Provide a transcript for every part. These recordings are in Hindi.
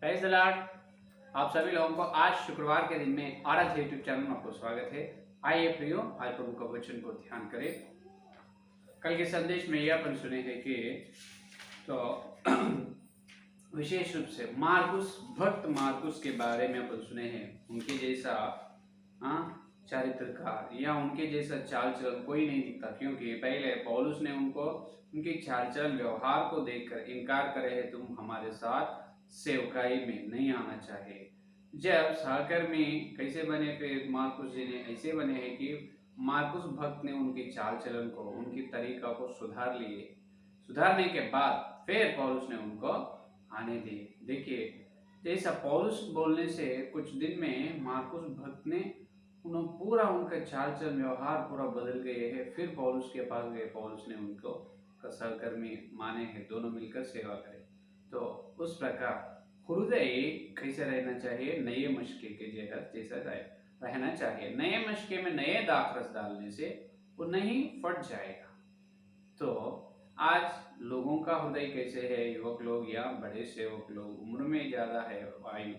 Praise the Lord. आप सभी लोगों को आज शुक्रवार के दिन में आराध्य यूट्यूब चैनल में आपको स्वागत है। आइए प्रियो, आज प्रभु का वचन को ध्यान करें। कल के संदेश में यह अपन सुने हैं कि विशेष रूप से भक्त मार्कुस के बारे में अपन सुने हैं। उनके जैसा चारित्रकार या उनके जैसा चाल चलन कोई नहीं दिखता, क्योंकि पहले पौलुस ने उनकी चाल चलन व्यवहार को देखकर इनकार करे है, तुम हमारे साथ सेवकाई में नहीं आना चाहिए। जब सहकर्मी कैसे बने, फिर मार्कुस जी ने ऐसे बने हैं कि मार्कुस भक्त ने उनकी चाल चलन को, उनकी तरीका को सुधारने के बाद फिर पौलुस ने उनको आने दिए। देखिए, जैसा पौलुस बोलने से कुछ दिन में मार्कुस भक्त ने पूरा उनका चाल चलन व्यवहार पूरा बदल गए है। फिर पौलुस के पास गए, पौलुस ने उनको सहकर्मी माने हैं, दोनों मिलकर सेवा करें। तो उस प्रकार हृदय कैसे रहना चाहिए, नए मशके के जैसा रहना चाहिए। नए मशके में नए दाखरस डालने से वो नहीं फट जाएगा। तो आज लोगों का हृदय कैसे है, युवक लोग या बड़े सेवक लोग, उम्र में ज़्यादा है आयु,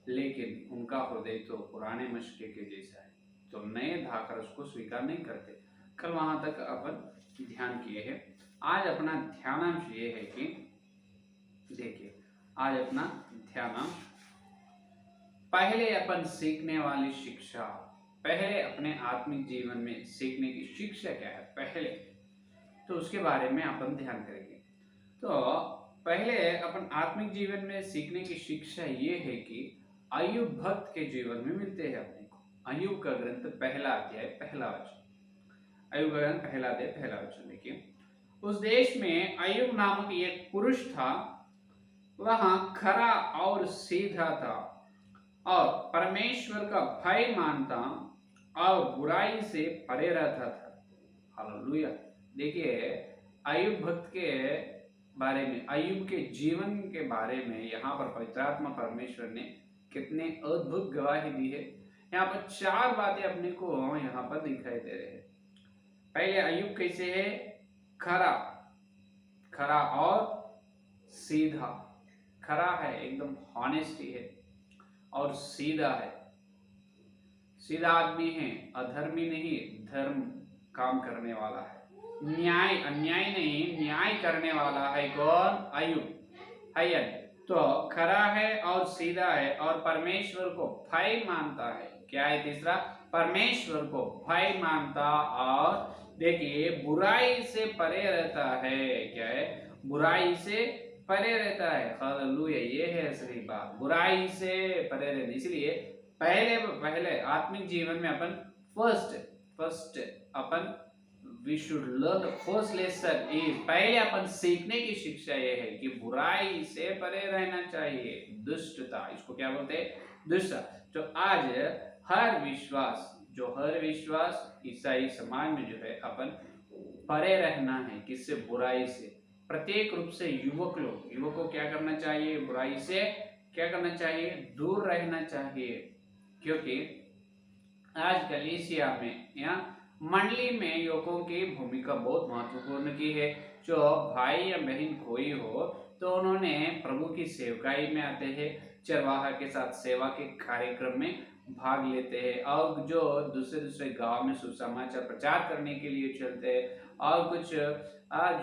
लेकिन उनका हृदय तो पुराने मशके के जैसा है, तो नए दाखरस को स्वीकार नहीं करते। कल वहाँ तक अपन ध्यान किए हैं। आज अपना ध्यानांश ये है कि देखिए, आज अपना ध्यानांश पहले अपन सीखने वाली शिक्षा, पहले अपने आत्मिक जीवन में सीखने की शिक्षा क्या है पहले, तो उसके बारे में अपन ध्यान करेंगे। तो पहले अपन आत्मिक जीवन में सीखने की शिक्षा ये है कि अय्यूब भक्त के जीवन में मिलते हैं अपने को। अय्यूब का ग्रंथ पहला अध्याय पहला वचन, अय्यूब का ग्रंथ पहला अध्याय पहला वचन। देखिए, उस देश में अय्यूब नामक एक पुरुष था, वह खरा और सीधा था और परमेश्वर का भय मानता और बुराई से परे रहता था। हालेलुया। देखिए, अय्यूब भक्त के बारे में, अय्यूब के जीवन के बारे में यहाँ पर पवित्र आत्मा परमेश्वर ने कितने अद्भुत गवाही दी है। यहाँ पर चार बातें अपने को यहाँ पर दिखाई दे रहे हैं। पहले अय्यूब कैसे है, खरा और सीधा। खरा है, एकदम हॉनेस्टी है, और सीधा है, सीधा आदमी है, अधर्मी नहीं, धर्म काम करने वाला है। अन्याय नहीं, न्याय करने वाला है कौन? अय्यूब है। तो खरा है और सीधा है और परमेश्वर को भय मानता है। क्या है तीसरा? परमेश्वर को भय मानता, और देखिए बुराई से परे रहता है। क्या है? बुराई से परे रहता है। हालेलुया, ये है असली बात, बुराई से परे रहना। इसलिए पहले आत्मिक जीवन में अपन फर्स्ट अपन we should learn the first lesson is, पहले अपन सीखने की शिक्षा ये है कि बुराई से परे रहना चाहिए। दुष्टता, इसको क्या बोलते हैं? दुष्टता। तो आज हर विश्वास ईसाई समाज में जो है अपन परे रहना है। किससे? बुराई से। प्रत्येक रूप से युवक को क्या करना चाहिए? बुराई से क्या करना चाहिए? दूर रहना चाहिए। क्योंकि आज कलीसिया में या मंडली में युवकों की भूमिका बहुत महत्वपूर्ण की है। जो भाई या बहन कोई हो तो उन्होंने प्रभु की सेवकाई में आते हैं, चरवाहा के साथ सेवा के कार्यक्रम में भाग लेते हैं, और जो दूसरे गांव में सुसमाचार प्रचार करने के लिए चलते हैं, और कुछ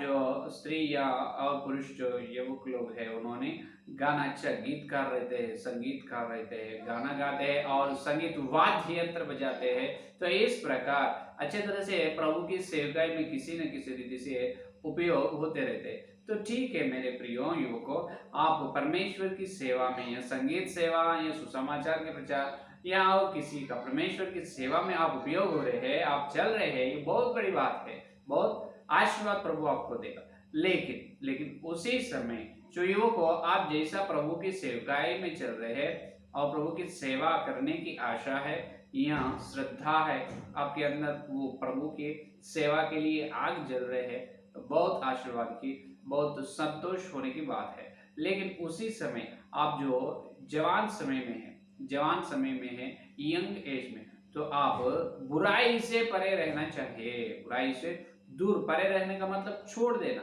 जो स्त्री या और पुरुष जो युवक लोग हैं, उन्होंने गाना, अच्छा गीतकार रहते हैं, संगीतकार रहते हैं, गाना गाते हैं और संगीत वाद्य यंत्र बजाते हैं। तो इस प्रकार अच्छे तरह से प्रभु की सेवकाई में किसी न किसी रीति से उपयोग होते रहते हैं। तो ठीक है मेरे प्रियो युवकों, आप परमेश्वर की सेवा में या संगीत सेवा या सुसमाचार के प्रचार या और किसी का परमेश्वर की सेवा में आप उपयोग हो रहे हैं, आप चल रहे हैं, ये बहुत बड़ी बात है, बहुत आशीर्वाद प्रभु आपको देगा। लेकिन उसी समय जो युवकों, आप जैसा प्रभु की सेवकाई में चल रहे हैं और प्रभु की सेवा करने की आशा है या श्रद्धा है आपके अंदर, वो प्रभु की सेवा के लिए आग जल रहे हैं, तो बहुत आशीर्वाद की, बहुत संतोष होने की बात है। लेकिन उसी समय आप जो जवान समय में है, यंग एज में, तो आप बुराई से परे रहना चाहिए। बुराई से दूर, परे रहने का मतलब छोड़ देना,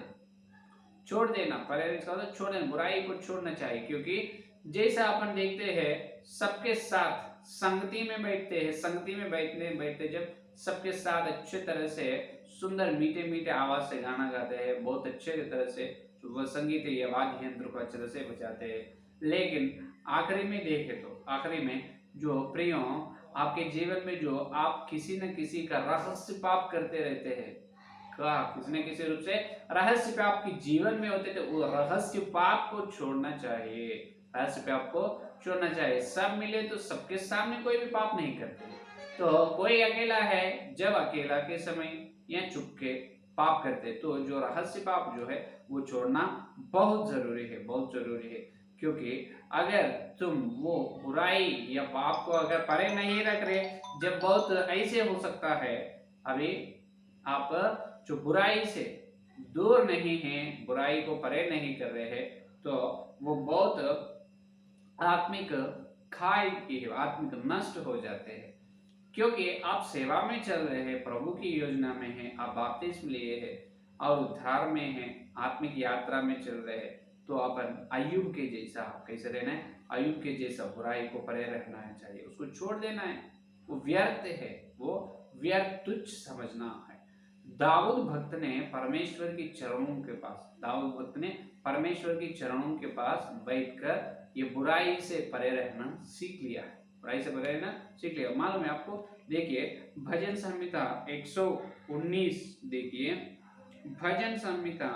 परे रहने का मतलब छोड़ देना, बुराई को छोड़ना चाहिए। क्योंकि जैसा अपन देखते हैं सबके साथ संगति में बैठते हैं, संगति में बैठने बैठते जब सबके साथ अच्छे तरह से सुंदर मीठे मीठे आवाज से गाना गाते हैं, बहुत अच्छे तरह से वह संगीत या वाद्य यंत्र को अच्छे तरह से बजाते हैं, लेकिन आखिरी में देखे तो आखिरी में जो प्रियो आपके जीवन में जो आप किसी न किसी का रहस्य पाप करते रहते हैं, का किसी न किसी रूप से रहस्य पाप आपके जीवन में होते थे, वो रहस्य पाप को छोड़ना चाहिए, रहस्य पाप को छोड़ना चाहिए। सब मिले तो सबके सामने कोई भी पाप नहीं करते, तो कोई अकेला है जब अकेला के समय या चुप के पाप करते, तो जो रहस्य पाप जो है वो छोड़ना बहुत जरूरी है, बहुत जरूरी है। क्योंकि अगर तुम वो बुराई या पाप को अगर परे नहीं रख रहे, जब बहुत ऐसे हो सकता है, अभी आप जो बुराई से दूर नहीं है, बुराई को परे नहीं कर रहे हैं, तो वो बहुत आत्मिक खाई की आत्मिक नष्ट हो जाते हैं। क्योंकि आप सेवा में चल रहे हैं, प्रभु की योजना में हैं, आप बपतिस्म लिए हैं और उद्धार में हैं, आत्मिक यात्रा में चल रहे हैं, तो अपन अय्यूब के जैसा कैसे रहना है, अय्यूब के जैसा बुराई को परे रखना है चाहिए, उसको छोड़ देना है, वो व्यर्थ है, वो व्यर्थ तुच्छ समझना है। दाऊद भक्त ने परमेश्वर के चरणों के पास, दाऊद भक्त ने परमेश्वर के चरणों के पास बैठकर ये बुराई से परे रहना सीख लिया है, बुराई से परे रहना सीख लिया। मालूम है आपको, देखिए भजन संहिता 119, देखिए भजन संहिता,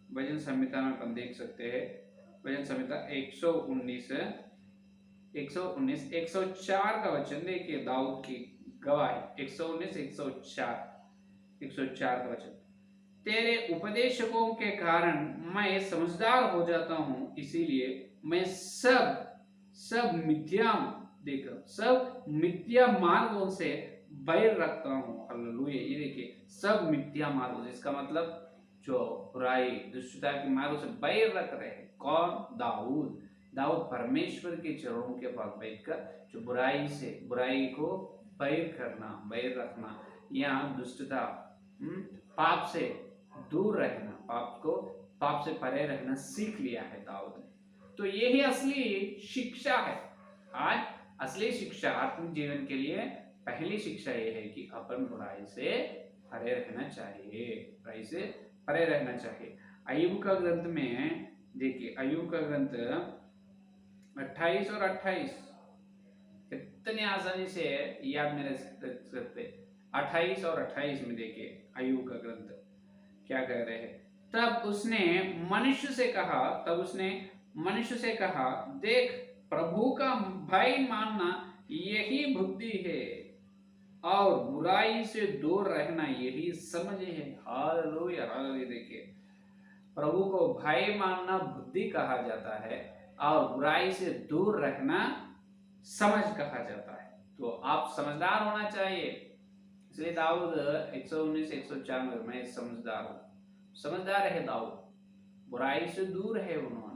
भजन संहिता में अपन देख सकते हैं, भजन संहिता 119 104 का वचन देखिए, दाऊद की गवाही 119 104 का वचन, तेरे उपदेशकों के कारण मैं समझदार हो जाता हूँ, इसीलिए मैं सब मिथ्या, देखो सब मिथ्या मार्गों से बैर रखता हूँ। हालेलुया, ये देखिए सब मिथ्या मार्गों से, इसका मतलब जो बुराई दुष्टता के मार्गों से बैर रख रहे हैं, कौन? दाऊद। दाऊद परमेश्वर के चरणों के पास बैठकर जो बुराई से, बुराई को बैर करना, बैर रखना या दुष्टता, पाप से दूर रहना, पाप से परे रहना सीख लिया है दाऊद ने। तो यही असली शिक्षा है। आज असली शिक्षा आत्मिक जीवन के लिए पहली शिक्षा यह है कि अपन बुराई से परे रहना चाहिए, बुराई से परे रहना चाहिए। अय्यूब का ग्रंथ में देखिए, अय्यूब का ग्रंथ 28 और 28 कितने आसानी से याद में रख सकते। 28 और 28 में देखिए अय्यूब का ग्रंथ क्या कह रहे हैं, तब उसने मनुष्य से कहा, देख प्रभु का भय मानना यही बुद्धि है और बुराई से दूर रहना यही समझ है। Hallelujah, hallelujah. देखिए प्रभु को भय मानना बुद्धि कहा जाता है और बुराई से दूर रहना समझ कहा जाता है। तो आप समझदार होना चाहिए, इसलिए दाऊद 119 104 में मैं समझदार हूँ, समझदार है दाऊद, बुराई से दूर है उन्होंने,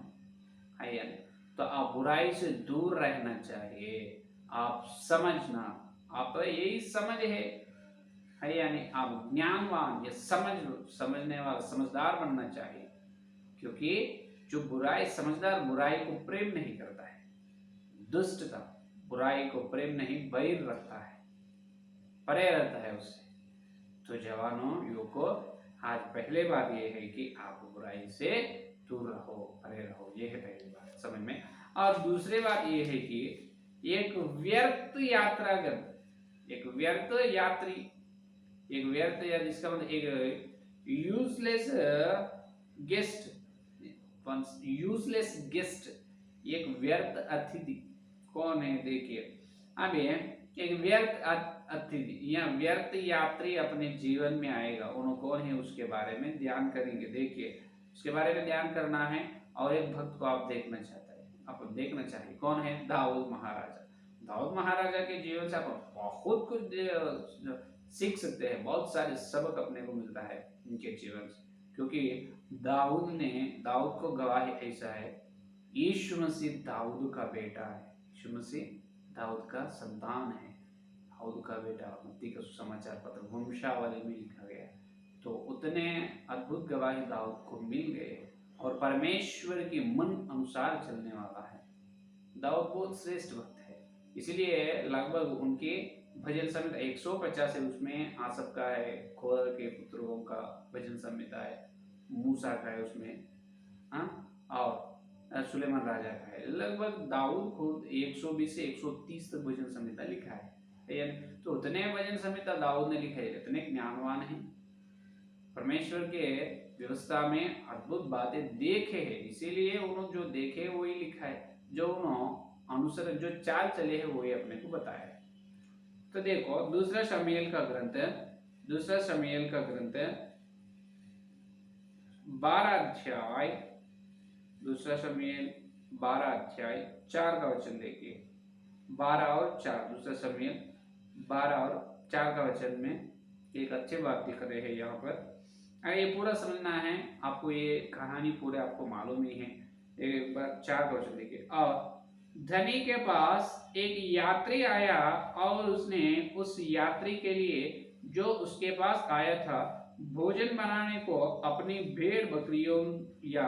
है यानी। तो आप बुराई से दूर रहना चाहिए, आप समझना, आप यही समझ है यानी आप ज्ञानवान या समझने वाला समझदार बनना चाहिए। क्योंकि जो बुराई, समझदार बुराई को प्रेम नहीं करता है, दुष्टता बुराई को प्रेम नहीं बैर रखता है, परे रहता है उससे। तो जवानों, युवकों, आज पहले बात यह है कि आप बुराई से दूर रहो, परे रहो, यह है पहली बात समझ में। और दूसरी बात यह है कि एक व्यर्थ यात्रागत, एक व्यर्थ यात्री, एक व्यर्थ या जिसका मतलब एक यूजलेस गेस्ट, यूजलेस गेस्ट, एक व्यर्थ अतिथि कौन है? देखिए अब एक व्यर्थ अतिथि या व्यर्थ यात्री अपने जीवन में आएगा, उन्होंने कौन है उसके बारे में ध्यान करेंगे। देखिए उसके बारे में ध्यान करना है। और एक भक्त को आप देखना चाहते हैं, आप देखना चाहिए, कौन है? दाऊद महाराजा। दाऊद महाराजा के जीवन से आप बहुत कुछ सीख सकते हैं, बहुत सारे सबक अपने को मिलता है उनके जीवन से। क्योंकि दाऊद को गवाही ऐसा है, यीशु मसीह दाऊद का बेटा है, यीशु मसीह दाऊद का संतान है, दाऊद का बेटा। मत्ती का सुसमाचार पत्र वंशावली में लिखा गया। तो उतने अद्भुत गवाही दाऊद को मिल गए और परमेश्वर के मन अनुसार चलने वाला है, दाऊद बहुत श्रेष्ठ भक्त है, इसलिए लगभग उनके भजन संहिता 150 है, उसमें आसफ का है, खोर के पुत्रों का भजन संहिता है, मूसा का है उसमें, हाँ, और सुलेमान राजा का है। लगभग दाऊद खुद 120 से 130 तक भजन संहिता लिखा है, यानी तो उतने भजन संहिता दाऊद ने लिखे, इतने ज्ञानवान है, परमेश्वर के व्यवस्था में अद्भुत बातें देखे हैं, इसीलिए उन्होंने जो देखे वही लिखा है, जो उन्होंने अनुसरण जो चाल चले हैं वही अपने को बताया है। तो देखो दूसरा शमूएल का ग्रंथ 12 अध्याय, दूसरा शमूएल 12 अध्याय 4 का वचन देखिए, 12 और 4, दूसरा शमूएल 12 और 4 का वचन में एक अच्छी बात दिख रही है यहाँ पर। ये पूरा समझना है आपको, ये कहानी पूरे आपको मालूम ही है। एक बार 4 का वचन देखिए, और धनी के पास एक यात्री आया और उसने उस यात्री के लिए जो उसके पास आया था भोजन बनाने को अपनी भेड़ बकरियों या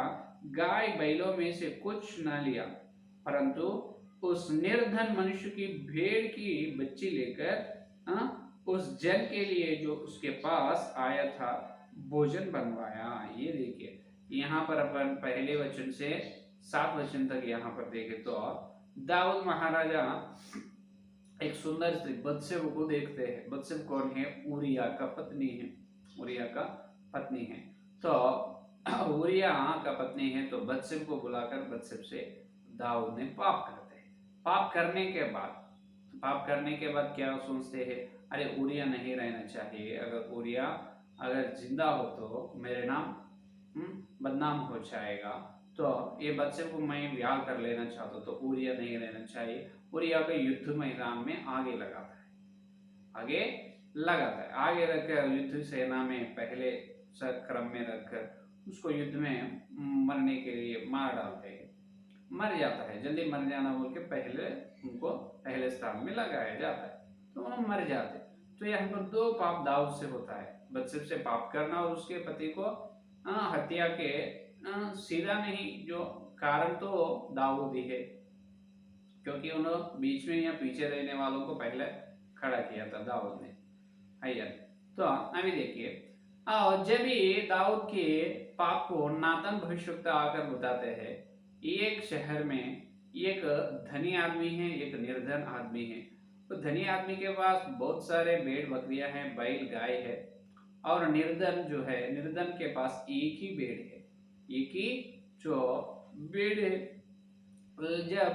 गाय बैलों में से कुछ न लिया, परंतु उस निर्धन मनुष्य की भेड़ की बच्ची लेकर उस जन के लिए जो उसके पास आया था भोजन बनवाया। ये देखिए यहाँ पर अपन पहले वचन से 7 वचन तक यहाँ पर देखें तो दाऊद महाराजा एक सुंदर स्त्री बत्शेब को देखते हैं। बत्शेब कौन है? उरिया का पत्नी है, उरिया का पत्नी है। तो उरिया का पत्नी है, तो बत्शेब को बुलाकर बत्शेब से दाऊद ने पाप करते हैं। पाप करने के बाद क्या सोचते हैं, अरे उरिया नहीं रहना चाहिए, अगर उरिया अगर जिंदा हो तो मेरे नाम बदनाम हो जाएगा, तो ये बच्चे को मैं ब्याह कर लेना चाहता हूँ, तो उरिया नहीं रहना चाहिए। उरिया को युद्ध मैदान में आगे लगाता है, आगे रखकर युद्ध सेना में पहले क्रम में रखकर उसको युद्ध में मरने के लिए मार डालते हैं। मर जाता है, जल्दी मर जाना बोल के पहले उनको पहले स्थान में लगाया जाता है, तो वो मर जाते। तो यहाँ पर 2 पाप दाऊद से होता है, बत्शेब से पाप करना और उसके पति को हत्या के सीधा नहीं, जो कारण तो दाऊद ही है, क्योंकि उन्होंने बीच में या पीछे रहने वालों को पहले खड़ा किया था दाऊद ने। आइए तो अभी देखिए, जब भी दाऊद के पाप को नातन भविष्यवक्ता आकर बताते हैं, एक शहर में एक धनी आदमी है, एक निर्धन आदमी है। तो धनी आदमी के पास बहुत सारे भेड़ बकरियां हैं, बैल गाय है, और निर्धन जो है, निर्धन के पास एक ही भेड़ है, एक ही जो भेड़ है। जब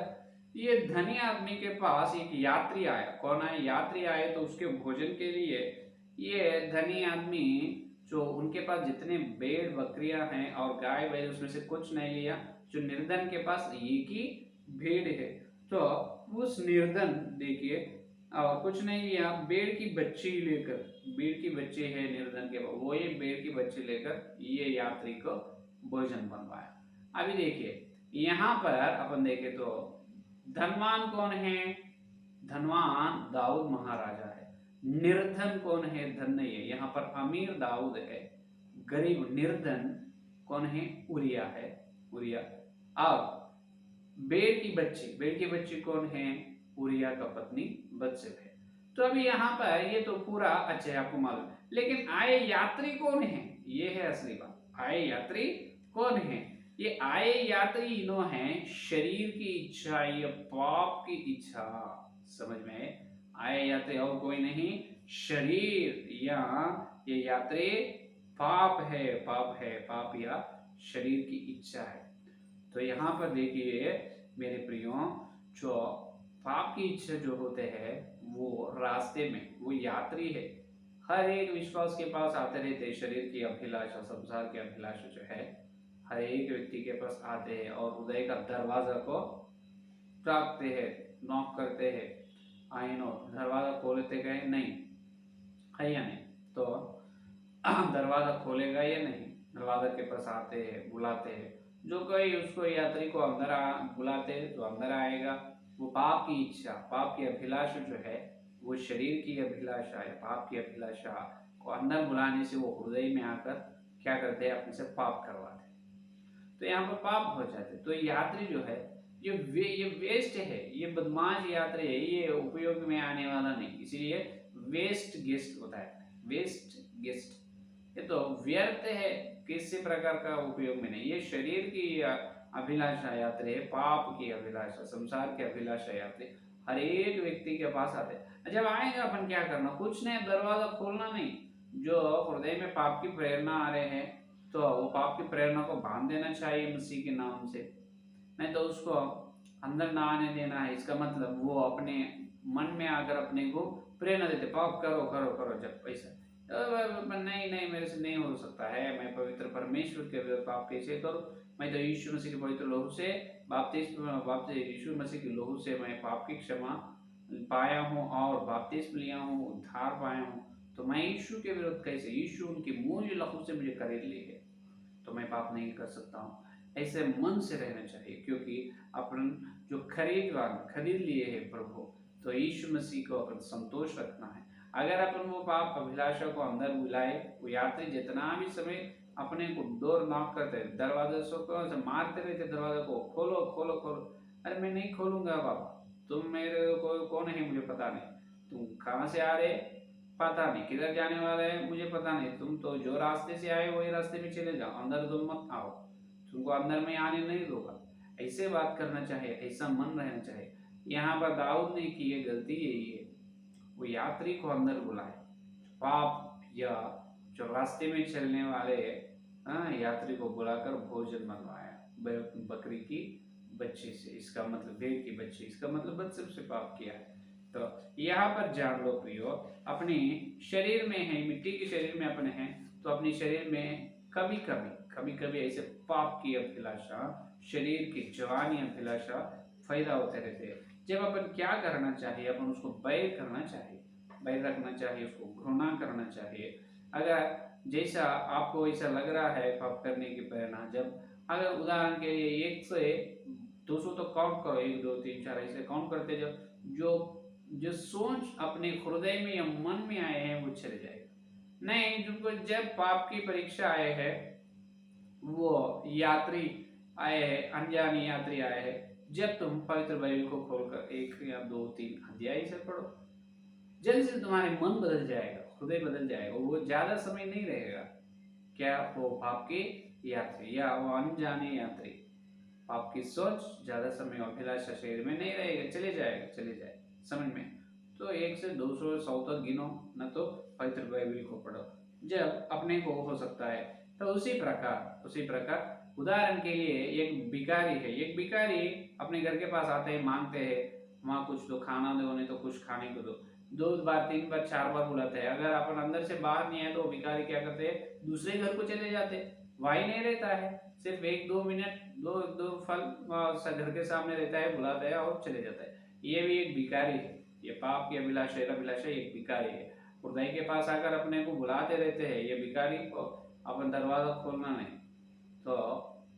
ये धनी आदमी के पास एक यात्री आया, कौन आया? यात्री आए, तो उसके भोजन के लिए ये धनी आदमी जो उनके पास जितने भेड़ बकरियां हैं और गाय बैल उसमें से कुछ नहीं लिया, जो निर्धन के पास एक ही भेड़ है, तो उस निर्धन देखिए और कुछ नहीं लिया, भेड़ की बच्ची लेकर, भेड़ की बच्ची है निर्धन के पास, वो ये भेड़ की बच्ची लेकर ये यात्री को भोजन बनवाया। अभी देखिए यहाँ पर अपन देखे तो धनवान कौन है? धनवान दाऊद महाराजा है। निर्धन कौन है? धन नहीं है, यहाँ पर अमीर दाऊद है, गरीब निर्धन कौन है? उरिया है, उरिया। और भेड़ की बच्ची कौन है? उरिया का पत्नी बत्शेब है। तो अभी यहाँ पर ये तो पूरा अच्छे आपको मालूम, लेकिन आए यात्री कौन है? ये है असली बात। आए यात्री कौन है? ये आए यात्री इन्हों हैं शरीर की इच्छा या पाप की इच्छा। समझ में आए यात्री और कोई नहीं, शरीर या ये यात्री पाप है, पाप या शरीर की इच्छा है। तो यहाँ पर देखिए मेरे प्रियो, जो पाप की इच्छा जो होते हैं वो रास्ते में, वो यात्री है, हर एक विश्वास के पास आते रहते हैं। शरीर की अभिलाषा, संसार की अभिलाषा जो है हर एक व्यक्ति के पास आते हैं और हृदय का दरवाजा को टाकते हैं, नॉक करते हैं। आई नो दरवाजा खोलते गए नहीं है या नहीं, तो दरवाजा खोलेगा या नहीं, दरवाजा के पास आते हैं, बुलाते हैं। जो कोई उसको यात्री को अंदर बुलाते हैं तो अंदर आएगा। वो पाप की इच्छा, पाप की अभिलाषा जो है, वो शरीर की अभिलाषा है, पाप की अभिलाषा को अंदर बुलाने से वो हृदय में आकर क्या करते हैं? अपने से पाप करवाते हैं, तो यहाँ पर पाप हो जाते। तो यात्री जो है ये वेस्ट है, ये बदमाश यात्री है, ये उपयोग में आने वाला नहीं, इसीलिए वेस्ट गेस्ट होता है, वेस्ट गेस्ट। ये तो व्यर्थ है, किसी प्रकार का उपयोग में नहीं। ये शरीर की अभिलाषा यात्री है, पाप की अभिलाषा, संसार की अभिलाषा यात्री हर एक व्यक्ति के पास आते हैं। जब आएंगे अपन क्या करना, कुछ नहीं, दरवाजा खोलना नहीं। जो हृदय में पाप की प्रेरणा आ रहे हैं तो वो पाप की प्रेरणा को बांध देना चाहिए मसीह के नाम से, नहीं तो उसको अंदर ना आने देना है। इसका मतलब वो अपने मन में आकर अपने को प्रेरणा देते, पाप करो करो करो, जब पैसा नहीं नहीं मेरे से नहीं हो सकता है, मैं पवित्र परमेश्वर के विरुद्ध पाप कैसे करूं, मैं तो यीशु मसीह के पवित्र लहू से बपतिस्म यीशु मसीह के लहू से मैं पाप की क्षमा पाया हूं और बपतिस्म लिया हूं, उद्धार पाया हूं, तो मैं यीशु के विरुद्ध कैसे, यीशु उनके मूल्य लहू से मुझे खरीद लिए है, तो मैं पाप नहीं कर सकता हूँ। ऐसे मन से रहना चाहिए, क्योंकि अपन जो खरीद लिए है प्रभु, तो यीशु मसीह को अपन संतोष रखना है। अगर अपन वो पाप अभिलाषा को अंदर बुलाए, वो यात्री जितना भी समय अपने को डोर नॉक करते, दरवाजे से मारते रहते, दरवाजा को खोलो खोलो खोलो, अरे मैं नहीं खोलूंगा बाबा, तुम मेरे को कौन है मुझे पता नहीं, तुम कहाँ से आ रहे पता नहीं, किधर जाने वाले हैं मुझे पता नहीं, तुम तो जो रास्ते से आए वही रास्ते में चले जाओ, अंदर तुम मत आओ, तुमको अंदर में आने नहीं दूंगा। ऐसे बात करना चाहिए, ऐसा मन रहना चाहिए। यहाँ पर दाऊद ने की ये गलती यही है, वो यात्री को अंदर बुलाए, पाप या जो रास्ते में चलने वाले यात्री को बुलाकर भोजन बनवाया बकरी की बच्चे से, इसका मतलब भेड़ की बच्चे, इसका मतलब बच्चे से पाप किया है। तो यहाँ पर जान लो प्रियो, अपने शरीर में है, मिट्टी के शरीर में अपने हैं, तो अपने शरीर में कभी कभी ऐसे पाप की अभिलाषा, शरीर की जवानी अभिलाषा फायदा होते रहते हैं। जब अपन क्या करना चाहिए, अपन उसको बैर करना चाहिए, बैर रखना चाहिए, उसको घृणा करना चाहिए। अगर जैसा आपको ऐसा लग रहा है पाप करने की प्रेरणा, जब अगर उदाहरण के लिए 1 से 200 तो काउंट करो, 1 2 3 4 ऐसे काउंट करते, जब जो जो सोच अपने हृदय में या मन में आए हैं वो चले जाएगा। नहीं, जो जब पाप की परीक्षा आए हैं, वो यात्री आए हैं, अनजानी यात्री आए हैं, जब तुम पवित्र बाइबल को खोलकर 1 या 2 3 अध्याय से पढ़ो, जल्द से तुम्हारे मन बदल जाएगा, हृदय बदल जाएगा, वो ज्यादा समय नहीं रहेगा। क्या वो पाप के यात्री या वो अनजाने यात्री, पाप की सोच ज्यादा समय अभिलाषा शरीर में नहीं रहेगा, चले जाएगा समझ में। तो 1 से 200 100 तक गिनो, न तो पवित्र बाइबल को पढ़ो, जब अपने को हो सकता है। तो उसी प्रकार उदाहरण के लिए एक भिखारी अपने घर के पास आते हैं, मांगते हैं, वहाँ कुछ तो खाना दो, नहीं तो कुछ खाने को दो, 2 बार 3 बार 4 बार बुलाते हैं। अगर अपन अंदर से बाहर नहीं आए तो भिखारी क्या करते हैं, दूसरे घर को चले जाते हैं, वही नहीं रहता है, सिर्फ 1-2 मिनट दो फल घर के सामने रहता है, बुलाता है और चले जाता है। ये भी एक भिखारी है, ये पाप की अभिलाषा एक भिखारी है। हृदय के पास आकर अपने को बुलाते रहते हैं, ये भिखारी को अपन दरवाजा खोलना नहीं, तो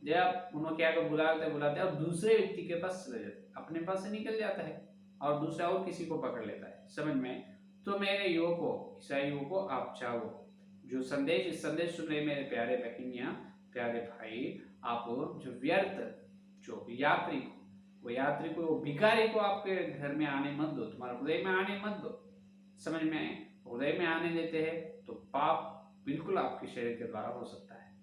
जब उन्होंने क्या बुलाते और दूसरे व्यक्ति के पास चले जाते, अपने पास से निकल जाता है और दूसरा और किसी को पकड़ लेता है, समझ में। तो मेरे युवकों, ईसाइयों को आप चाहो जो इस संदेश सुन रहे मेरे प्यारे बहनियां, प्यारे भाई, आप जो व्यर्थ जो यात्री को वो भिखारी को आपके घर में आने मत दो, तुम्हारे हृदय में आने मत दो, समझ में। हृदय में आने देते हैं तो पाप बिल्कुल आपके शरीर के द्वारा हो सकता है।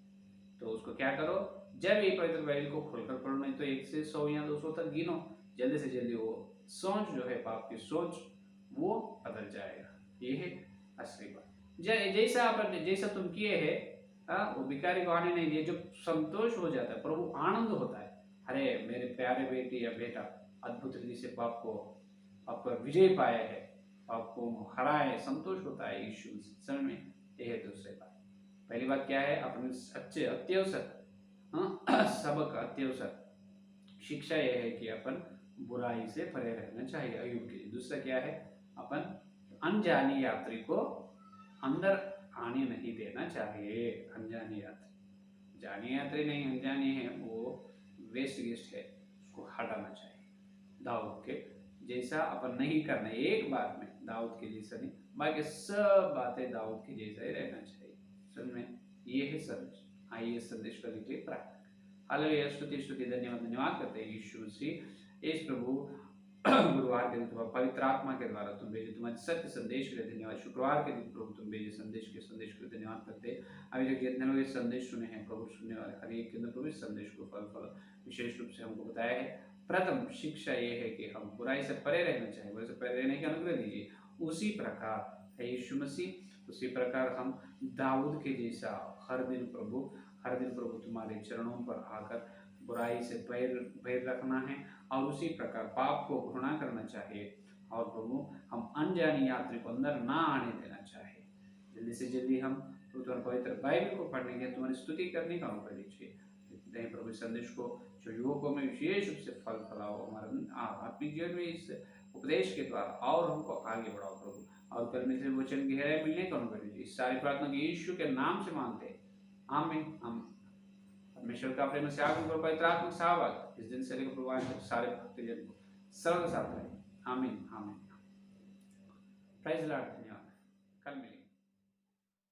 तो उसको क्या करो, जब ये पवित्र बाइबल को खोलकर पढ़ो, नहीं तो 1 से 100 या 200 तक गिनो, जल्दी से जल्दी वो सोच जो है, पाप की सोच, वो बदल जाएगा। ये है असली बात। जैसा तुम किए है, वो भिखारी को आने नहीं दिए, जब संतोष हो जाता है, प्रभु आनंद होता है, अरे मेरे प्यारे बेटी या बेटा अद्भुत रीति से पाप पर विजय पाया है, पाप को हरा है, संतोष होता है यीशु समझ में। यह है दूसरी बात। पहली बात क्या है, अपने अच्छे अत्यवसर सबक अत्यवसर शिक्षा यह है कि अपन बुराई से परे रहना चाहिए अयुब के लिए। दूसरा क्या है, अपन अनजाने यात्री को अंदर आने नहीं देना चाहिए। अनजाने यात्री, जाने यात्री नहीं, अनजाने हैं, वो वेस्ट गेस्ट है, उसको हटाना चाहिए। दाऊद के जैसा अपन नहीं करना, एक बात में दाऊद के जैसा नहीं, बाकी सब बातें दाऊद के जैसा ही रहना चाहिए, समझ में। ये है संदेश। आइए संदेश को लिखिए प्रार्थना। हालेलुया, स्तुति धन्यवाद करते हैं यीशु मसीह इस प्रभु गुरुवार के दिन तुम्हारे पवित्र आत्मा के द्वारा तुम भेजे, तुम्हारे सत्य संदेश के लिए धन्यवाद। शुक्रवार के दिन प्रभु तुम भेजे संदेश के लिए धन्यवाद करते। अभी तक जितने लोग ये संदेश सुने हैं प्रभु, सुनने वाले हर एक के अंदर प्रभु इस संदेश को फल विशेष रूप से हमको बताया है। प्रथम शिक्षा ये है कि हम बुराई से परे रहना चाहिए, बुराई से परे रहने की अनुग्रह दीजिए। उसी प्रकार है यीशु मसीह, उसी प्रकार हम दाऊद के जैसा हर दिन प्रभु तुम्हारे चरणों पर आकर बुराई से पैर रखना है, और उसी प्रकार पाप को घृणा करना चाहिए, और प्रभु हम अनजानी यात्री को अंदर ना आने देना चाहिए। जल्दी से जल्दी हम तुम्हारे पवित्र बाइबल को पढ़ने के, तुम्हारी स्तुति करने का अनुभव लीजिए। प्रभु संदेश को जो युवकों में विशेष रूप से फल फैलाओ, हमारे आत्मिक जीवन में इस उपदेश के द्वारा और हमको आगे बढ़ाओ प्रभु, और कल में से वचन गहराई मिलने का अनुभव लीजिए। इस सारी प्रार्थना को यीशु के नाम से मांगते हैं, आमीन आमीन। परमेश्वर का प्रेम से आपको पवित्र आत्मिक सहभाग इस दिन से लेकर प्रभु तक सारे भक्तजन को सर्व साथ रहे, आमीन आमीन। प्राइज लॉर्ड, धन्यवाद। कल मिलेंगे।